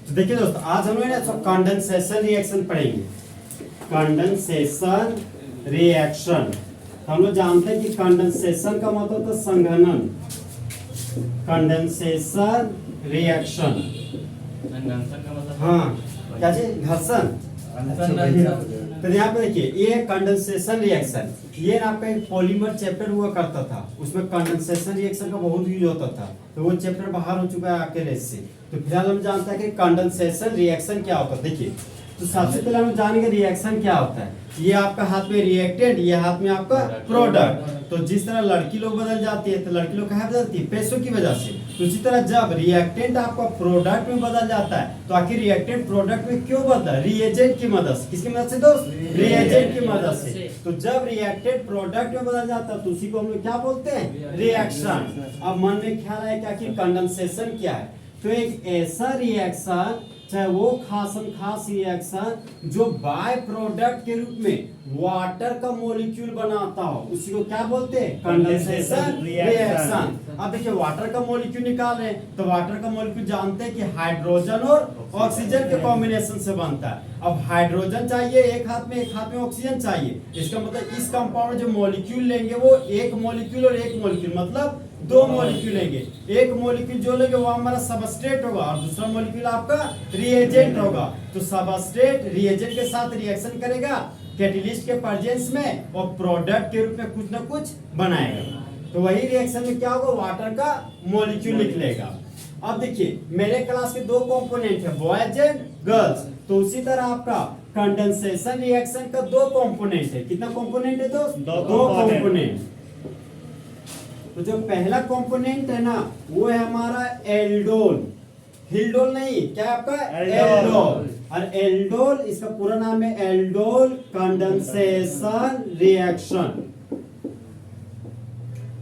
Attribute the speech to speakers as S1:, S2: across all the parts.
S1: तो देखिए दोस्तों, आज हम लोग ना कंडेंसेशन रिएक्शन पढ़ेंगे। कंडेंसेशन रिएक्शन हम लोग जानते हैं कि कंडेंसेशन का मतलब होता है संघनन। कंडेंसेशन रिएक्शन, हाँ क्या चीज, घर्षण। तो यहाँ पे देखिए, ये कंडेंसेशन रिएक्शन, ये ना आपका एक पॉलीमर चैप्टर हुआ करता था, उसमें कंडेंसेशन रिएक्शन का बहुत यूज होता था। तो वो चैप्टर बाहर हो चुका है अकेले से। तो फिलहाल हम जानते हैं कि कंडेंसेशन रिएक्शन क्या होता है। देखिए, तो सबसे पहले हम जानेंगे रिएक्शन क्या होता है। ये आपका हाथ में रिएक्टेंट, ये हाथ में आपका प्रोडक्ट। तो जिस तरह लड़की लोग बदल जाती है, तो लड़की लोग कहाँ बदलती है, पैसों की वजह से। तो इसी तरह जब रिएक्टेंट आपका प्रोडक्ट में बदल जाता है, तो आखिर रिएक्टेंट प्रोडक्ट में क्यों बदला, रिएजेंट की मदद से। किसकी मदद से दोस्त, रिएजेंट की मदद से। तो जब रिएक्टेंट प्रोडक्ट में बदल जाता है, तो उसी को हम लोग क्या बोलते हैं, रिएक्शन। अब मन में ख्याल आया कि आखिर कंडेंसेशन क्या है। तो एक ऐसा रिएक्शन, चाहे वो खास रिएक्शन जो बाय प्रोडक्ट के रूप में वाटर का मॉलिक्यूल बनाता हो, उसी को क्या बोलते हैं, कंडेंसेशन रिएक्शन। अब देखिए, वाटर का मॉलिक्यूल निकाल रहे हैं, तो वाटर का मॉलिक्यूल जानते हैं कि हाइड्रोजन और ऑक्सीजन के कॉम्बिनेशन से बनता है। अब हाइड्रोजन चाहिए एक हाथ में ऑक्सीजन चाहिए। इसका मतलब इस कंपाउंड में जो मॉलिक्यूल लेंगे वो एक मॉलिक्यूल और एक मॉलिक्यूल, मतलब दो मॉलिक्यूल लेंगे। एक मॉलिक्यूल जो लेंगे वो हमारा सबस्ट्रेट होगा और दूसरा मॉलिक्यूल आपका रिएजेंट होगा। तो सबस्ट्रेट रिएजेंट के साथ रिएक्शन करेगा कैटलिस्ट के प्रेजेंस में और प्रोडक्ट के रूप में कुछ ना कुछ बनाएगा। तो वही रिएक्शन में क्या होगा, वाटर का मॉलिक्यूल निकलेगा। अब देखिए, मेरे क्लास के दो कंपोनेंट है, बॉयज एंड गर्ल्स। तो उसी तरह आपका कंडेंसेशन रिएक्शन का दो कंपोनेंट है। कितना कंपोनेंट है दोस्त, दो कंपोनेंट। तो जो पहला कंपोनेंट है ना, वो है हमारा एल्डोल। हिल्डोल नहीं, क्या है आपका, एल्डोल। और एल्डोल, इसका पूरा नाम है एल्डोल कंडेंसेशन रिएक्शन।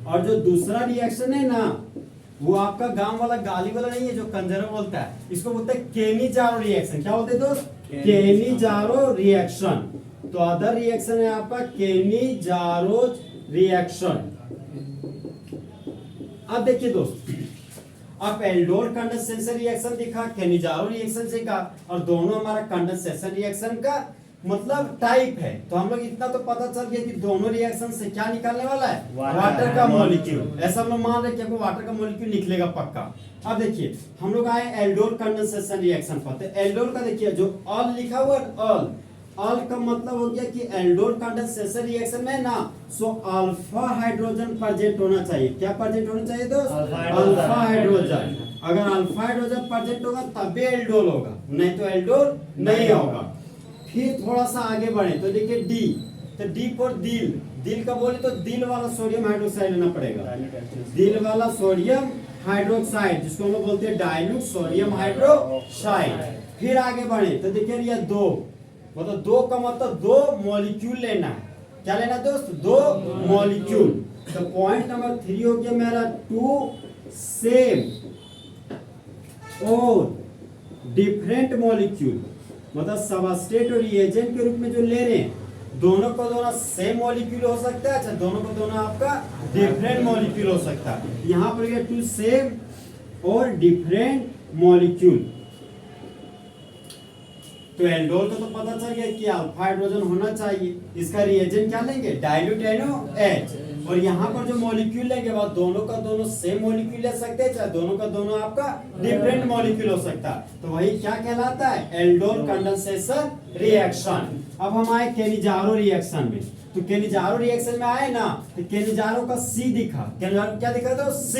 S1: और जो दूसरा रिएक्शन है ना, वो आपका गांव वाला गाली वाला नहीं है जो कंजरा बोलता है, इसको बोलते हैं केनीजारो रिएक्शन। क्या बोलते हैं दोस्त, केनीजारो रिएक्शन। तो अदर रिएक्शन है आपका केनीजारो रिएक्शन। अब देखिए दोस्त, अब एल्डोल कंडेंसेशन रिएक्शन दिखा, केनीजारो रिएक्शन सीखा, और दोनों हमारा कंडेंसेशन रिएक्शन का मतलब टाइप है। तो हम लोग इतना तो पता चल गया कि दोनों रिएक्शन से क्या निकालने वाला है, वाटर का मॉलिक्यूल। ऐसा हम लोग मान रहे कि वाटर का मॉलिक्यूल निकलेगा पक्का। अब देखिए, हम लोग आए एल्डोल कंडेंसेशन रिएक्शन पर। तो एल्डोल का देखिए, जो ऑल लिखा हुआ है, ऑल का मतलब हो गया कि एल्डोल कंडेंसेशन रिएक्शन में ना, सो अल्फा हाइड्रोजन प्रेजेंट होना चाहिए। क्या प्रेजेंट होना चाहिए दोस्त, अल्फा हाइड्रोजन। अगर अल्फा हाइड्रोजन प्रेजेंट होगा तभी एल्डोल होगा, नहीं तो एल्डोल नहीं होगा। फिर थोड़ा सा आगे बढ़े तो देखिए डी, तो डी फॉर दिल। दिल का बोले तो दिल वाला सोडियम हाइड्रोक्साइड लेना पड़ेगा, दिल वाला सोडियम हाइड्रोक्साइड, जिसको हम लोग बोलते हैं डाइल्यूट सोडियम हाइड्रोक्साइड। फिर आगे बढ़े तो देखिए ये दो, मतलब दो का मतलब दो मॉलिक्यूल लेना है। क्या लेना दोस्त, दो मॉलिक्यूल। तो पॉइंट नंबर 3 हो गया मेरा, टू सेम और डिफरेंट मॉलिक्यूल, मतलब सबस्ट्रेट और रिएजेंट के रूप में जो ले रहे हैं, दोनों को दोनों सेम मॉलिक्यूल हो सकता है, अच्छा दोनों को दोनों आपका डिफरेंट मॉलिक्यूल हो सकता है। यहाँ पर ये टू सेम और डिफरेंट मॉलिक्यूल। तो एल्डोल का तो पता चल गया कि अल्फा हाइड्रोजन होना चाहिए। इसका रिएजेंट क्या लेंगे, डाइल्यूट NaOH। और यहाँ पर जो मॉलिक्यूल लेंगे वो दोनों का दोनों सेम मॉलिक्यूल ले सकते हैं, चाहे दोनों का दोनों आपका डिफरेंट मॉलिक्यूल हो सकता है। तो वही क्या कहलाता है, एल्डोल कंडेंसेशन रिएक्शन। अब हम आए केनीजारो रिएक्शन में। तो केनीजारो रिएक्शन में आए ना, तो केनीजारो का C दिखा, केनीजारो क्या दिखा था, C।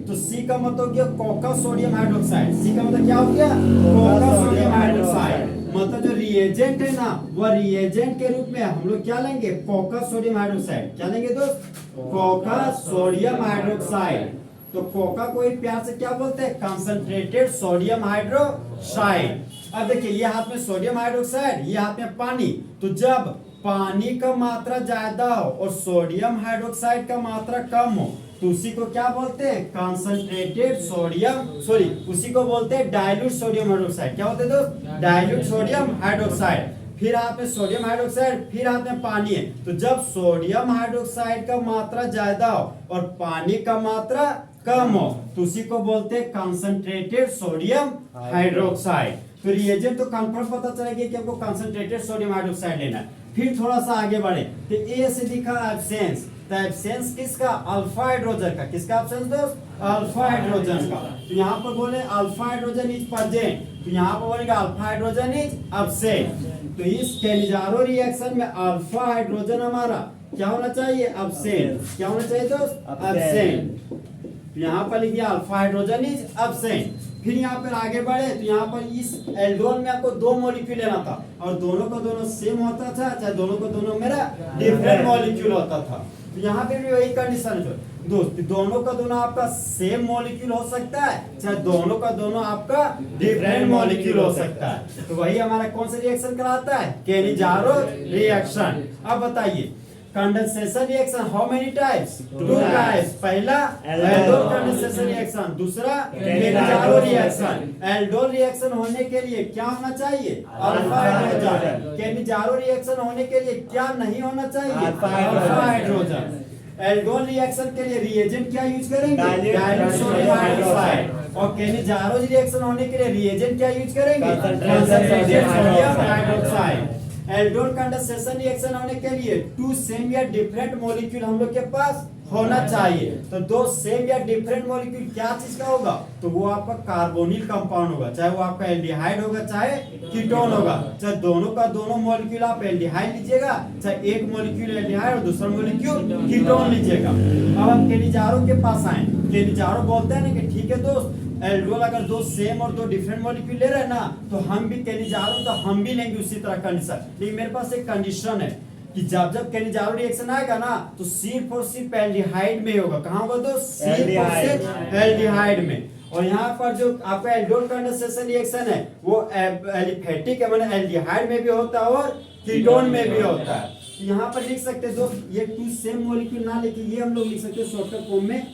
S1: तो C का मतलब हो गया कोका सोडियम हाइड्रोक्साइड। C का मतलब क्या हो गया, कोका सोडियम हाइड्रोक्साइड। मतलब जो रिएजेंट है ना, वह रिएजेंट के रूप में हम लोग क्या लेंगे, कोका सोडियम हाइड्रोक्साइड। क्या लेंगे दोस्त, कोका सोडियम हाइड्रोक्साइड। तो कोका को ही प्यार से क्या बोलते हैं, कंसंट्रेटेड सोडियम हाइड्रोक्साइड। अब देखिए, ये हाथ में सोडियम हाइड्रोक्साइड, ये हाथ में पानी। तो जब पानी का मात्रा ज्यादा हो और सोडियम हाइड्रोक्साइड का मात्रा कम हो, तो उसी को क्या बोलते हैं, कंसंट्रेटेड सोडियम, सॉरी उसी को बोलते हैं डाइल्यूट सोडियम हाइड्रोक्साइड। क्या बोलते हैं दोस्त, डाइल्यूट सोडियम हाइड्रोक्साइड। फिर हाथ में सोडियम हाइड्रोक्साइड, फिर हाथ में पानी है। तो जब सोडियम हाइड्रोक्साइड का मात्रा ज्यादा हो और पानी का मात्रा कम हो तो उसी को बोलते हैं कंसंट्रेटेड सोडियम हाइड्रोक्साइड। तो रिएजेंट तो कंफर्म पता चला गया कि हमको कंसंट्रेटेड सोडियम हाइड्रोक्साइड लेना है। फिर थोड़ा सा आगे बढ़े तो ए से दिखा एब्सेंस, तो एब्सेंस किसका? अल्फा हाइड्रोजन का। किसका एब्सेंस दोस्त? अल्फा हाइड्रोजन का। तो यहाँ पर बोले अल्फा हाइड्रोजन इज प्रेजेंट, तो यहाँ पर बोलेगा अल्फा हाइड्रोजन इज एब्सेंट। तो इस केनिजारो रिएक्शन में अल्फा हाइड्रोजन हमारा क्या होना चाहिए? एब्सेंट। क्या होना चाहिए दोस्त? एब्सेंट। यहाँ पर लिख दिया अल्फा हाइड्रोजन इज एब्सेंट। फिर यहाँ पर आगे बढ़े तो यहाँ पर इस एल्डोल में आपको दो मॉलिक्यूल लेना था और दोनों का दोनों सेम होता था, चाहे दोनों का दोनों मेरा डिफरेंट मॉलिक्यूल होता था। तो यहाँ पे भी वही कंडीशन है दोस्त, दोनों का दोनों आपका सेम मॉलिक्यूल हो सकता है, चाहे दोनों का दोनों आपका डिफरेंट मॉलिक्यूल हो सकता है। तो वही हमारा कौन सा रिएक्शन कहलाता है? Cannizzaro reaction. अब बताइए condensation reaction how many types? Two types. पहला एल्डोल कंडेंसेशन रिएक्शन, दूसरा केनिजारो रिएक्शन। एल्डोल रिएक्शन होने के लिए क्या होना चाहिए? Alpha hydrogen. केनिजारो रिएक्शन होने के लिए क्या नहीं होना चाहिए? Alpha hydrogen. एल्डोल रिएक्शन के लिए रिएजेंट क्या यूज करेंगे? Dilute sodium hydroxide. और केनिजारो रिएक्शन होने के लिए रिएजेंट क्या यूज करेंगे? Concentrated sodium hydroxide. Aldol condensation reaction होने के लिए टू सेम या डिफरेंट मॉलिक्यूल हम लोग के पास होना चाहिए। तो दो सेम या डिफरेंट मॉलिक्यूल क्या चीज का होगा? तो वो आपका कार्बोनिल कंपाउंड होगा, चाहे वो आपका एल्डिहाइड होगा चाहे कीटोन होगा। चाहे दोनों का दोनों मॉलिक्यूल आप एल्डिहाइड लीजिएगा, चाहे एक मॉलिक्यूल एल्डिहाइड और दूसरा मॉलिक्यूल कीटोन लीजिएगा। अब हम केनिजारो के पास आए। केनिजारो बोलते हैं ना कि ठीक है दोस्त, एल्डोल अगर दो सेम और दो डिफरेंट मॉलिक्यूल ले रहे हैं ना, तो हम भी केनिजारो तो हम भी लेंगे उसी तरह कंडीशन। लेकिन मेरे पास एक कंडीशन है कि जब जब केनिजारो रिएक्शन आएगा ना तो सिर्फ और सिर्फ एल्डिहाइड में होगा। कहाँ होगा दोस्त? सिर्फ और सिर्फ एल्डिहाइड में। और यहाँ पर जो आपका एल्डोल कंडेंसेशन रिएक्शन है वो एलिफेटिक है, माने एल्डिहाइड में भी होता है और कीटोन में भी होता है। यहाँ पर लिख सकते हैं दोस्त, ये टू सेम मॉलिक्यूल ना लेके ये हम लोग लिख सकते हैं शॉर्टकट फॉर्म में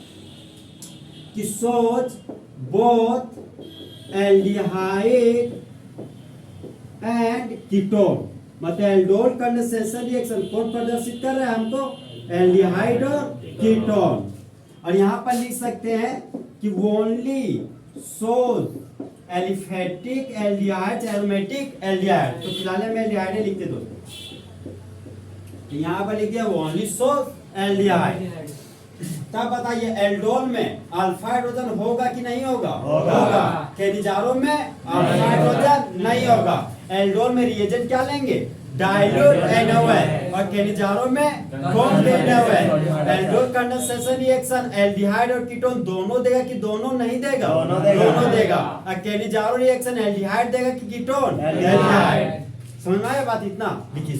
S1: कि सोज बोथ एल्डिहाइड एंड कीटोन। मतलब एल्डोल कंडेंसेशन रिएक्शन कौन प्रदर्शित कर रहा है हमको? एल्डिहाइड और कीटोन। और यहाँ पर लिख सकते हैं कि ओनली सोज एलिफेटिक एल्डिहाइड, एरोमेटिक एल्डिहाइड। तो फिलहाल हम एल्डिहाइड लिखते दो। यहाँ पर लिख दिया ओनली सोज एल्डिहाइड। तब बताइए एल्डोल में अल्फा हाइड्रोजन होगा कि नहीं होगा? होगा। केनिजारो में अल्फा हाइड्रोजन नहीं होगा। एल्डोल में रिएजेंट क्या लेंगे? Dilute NaOH। और केनिजारो में कौन NaOH? Aldol condensation reaction aldehyde और कीटोन दोनों देगा कि दोनों नहीं देगा? दोनों देगा। और केनिजारो रिएक्शन एल्डिहाइड देगा कि कीटोन? एल्डिहाइड। समझ में आया बात? इतना लिखिए।